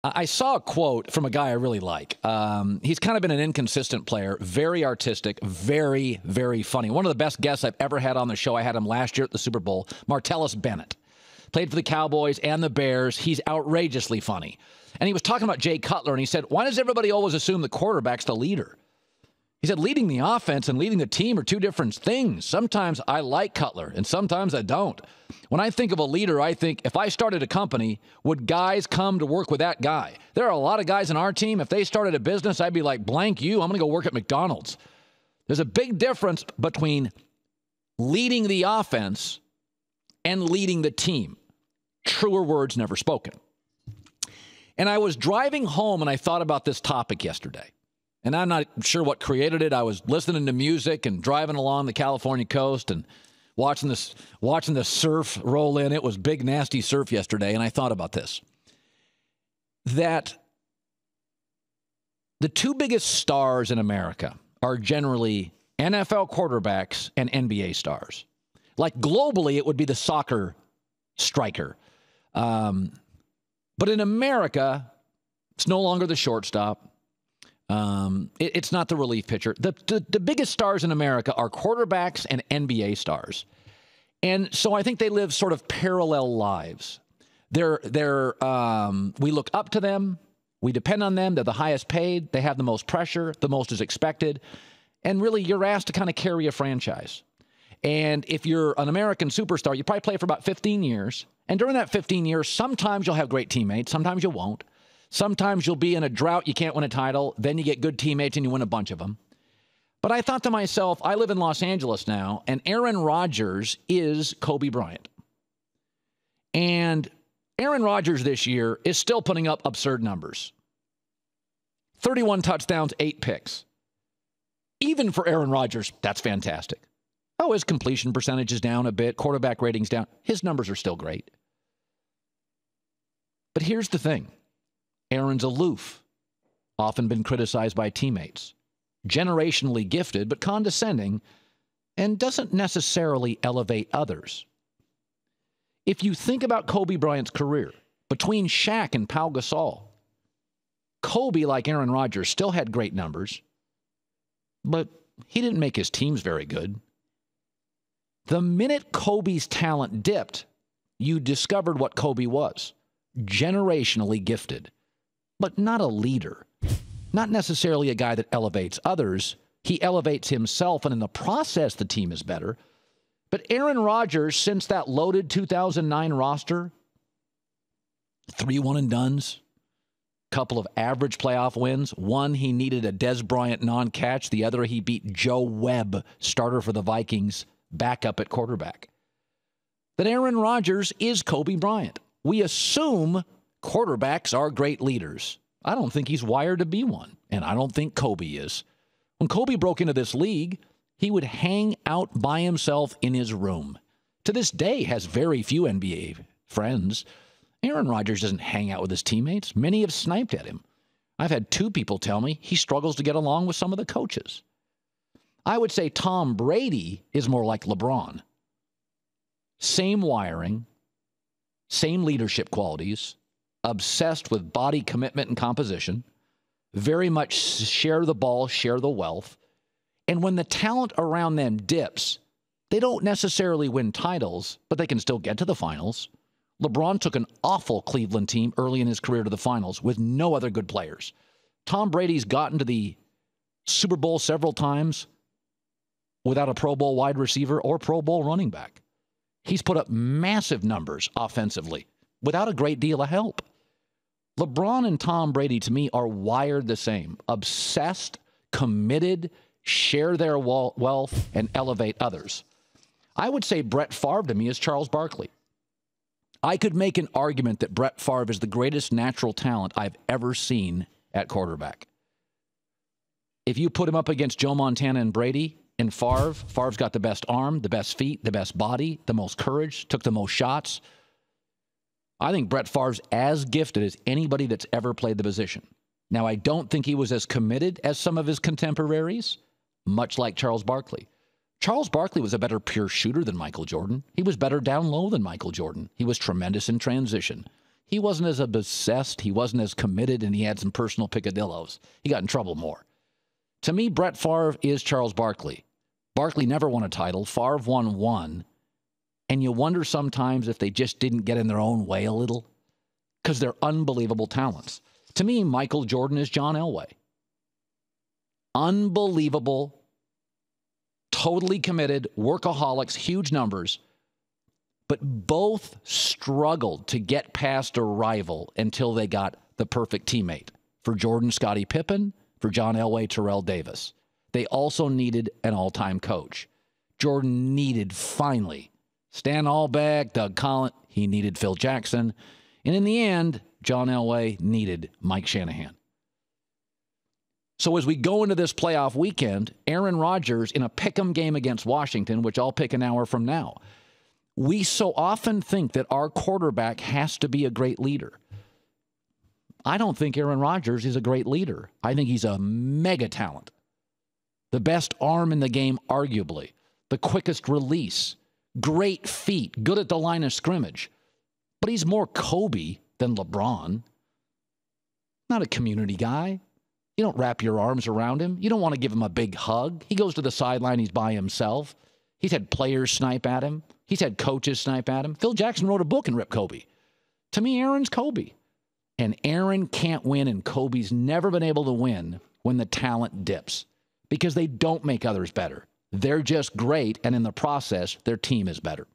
I saw a quote from a guy I really like. He's kind of been an inconsistent player, very artistic, very, very funny. One of the best guests I've ever had on the show. I had him last year at the Super Bowl, Martellus Bennett. Played for the Cowboys and the Bears. He's outrageously funny. And he was talking about Jay Cutler, and he said, why does everybody always assume the quarterback's the leader? He said, leading the offense and leading the team are two different things. Sometimes I like Cutler, and sometimes I don't. When I think of a leader, I think if I started a company, would guys come to work with that guy? There are a lot of guys in our team. If they started a business, I'd be like, blank you, I'm going to go work at McDonald's. There's a big difference between leading the offense and leading the team. Truer words never spoken. And I was driving home, and I thought about this topic yesterday. And I'm not sure what created it. I was listening to music and driving along the California coast and watching the surf roll in. It was big, nasty surf yesterday, and I thought about this. That the two biggest stars in America are generally NFL quarterbacks and NBA stars. Like globally, it would be the soccer striker. But in America, it's no longer the shortstop. It's not the relief pitcher. The biggest stars in America are quarterbacks and NBA stars. And so I think they live sort of parallel lives. We look up to them. We depend on them. They're the highest paid. They have the most pressure. The most is expected. And really, you're asked to kind of carry a franchise. And if you're an American superstar, you probably play for about 15 years. And during that 15 years, sometimes you'll have great teammates. Sometimes you won't. Sometimes you'll be in a drought, you can't win a title, then you get good teammates and you win a bunch of them. But I thought to myself, I live in Los Angeles now, and Aaron Rodgers is Kobe Bryant. And Aaron Rodgers this year is still putting up absurd numbers. 31 touchdowns, 8 picks. Even for Aaron Rodgers, that's fantastic. Oh, his completion percentage is down a bit, quarterback rating's down. His numbers are still great. But here's the thing. Aaron's aloof, often been criticized by teammates, generationally gifted but condescending, and doesn't necessarily elevate others. If you think about Kobe Bryant's career, between Shaq and Pau Gasol, Kobe, like Aaron Rodgers, still had great numbers, but he didn't make his teams very good. The minute Kobe's talent dipped, you discovered what Kobe was, generationally gifted. But not a leader, not necessarily a guy that elevates others. He elevates himself, and in the process, the team is better. But Aaron Rodgers, since that loaded 2009 roster, 3 one-and-dones, couple of average playoff wins. One, he needed a Des Bryant non-catch. The other, he beat Joe Webb, starter for the Vikings, backup at quarterback. That Aaron Rodgers is Kobe Bryant. We assume quarterbacks are great leaders. I don't think he's wired to be one, and I don't think Kobe is. When Kobe broke into this league, he would hang out by himself in his room. To this day, has very few NBA friends. Aaron Rodgers doesn't hang out with his teammates. Many have sniped at him. I've had 2 people tell me he struggles to get along with some of the coaches. I would say Tom Brady is more like LeBron. Same wiring, same leadership qualities, obsessed with body commitment and composition, very much share the ball, share the wealth. And when the talent around them dips, they don't necessarily win titles, but they can still get to the finals. LeBron took an awful Cleveland team early in his career to the finals with no other good players. Tom Brady's gotten to the Super Bowl several times without a Pro Bowl wide receiver or Pro Bowl running back. He's put up massive numbers offensively without a great deal of help. LeBron and Tom Brady, to me, are wired the same. Obsessed, committed, share their wealth, and elevate others. I would say Brett Favre to me is Charles Barkley. I could make an argument that Brett Favre is the greatest natural talent I've ever seen at quarterback. If you put him up against Joe Montana and Brady and Favre's got the best arm, the best feet, the best body, the most courage, took the most shots. I think Brett Favre's as gifted as anybody that's ever played the position. Now, I don't think he was as committed as some of his contemporaries, much like Charles Barkley. Charles Barkley was a better pure shooter than Michael Jordan. He was better down low than Michael Jordan. He was tremendous in transition. He wasn't as obsessed, he wasn't as committed, and he had some personal picadillos. He got in trouble more. To me, Brett Favre is Charles Barkley. Barkley never won a title. Favre won one. And you wonder sometimes if they just didn't get in their own way a little, because they're unbelievable talents. To me, Michael Jordan is John Elway. Unbelievable, totally committed, workaholics, huge numbers, but both struggled to get past a rival until they got the perfect teammate. For Jordan, Scottie Pippen. For John Elway, Terrell Davis. They also needed an all-time coach. Jordan needed, finally, Stan Albeck, Doug Collins. He needed Phil Jackson. And in the end, John Elway needed Mike Shanahan. So as we go into this playoff weekend, Aaron Rodgers in a pick'em game against Washington, which I'll pick an hour from now, we so often think that our quarterback has to be a great leader. I don't think Aaron Rodgers is a great leader. I think he's a mega talent. The best arm in the game, arguably. The quickest release. Great feet. Good at the line of scrimmage. But he's more Kobe than LeBron. Not a community guy. You don't wrap your arms around him. You don't want to give him a big hug. He goes to the sideline. He's by himself. He's had players snipe at him. He's had coaches snipe at him. Phil Jackson wrote a book and ripped Kobe. To me, Aaron's Kobe. And Aaron can't win, and Kobe's never been able to win when the talent dips because they don't make others better. They're just great, and in the process, their team is better.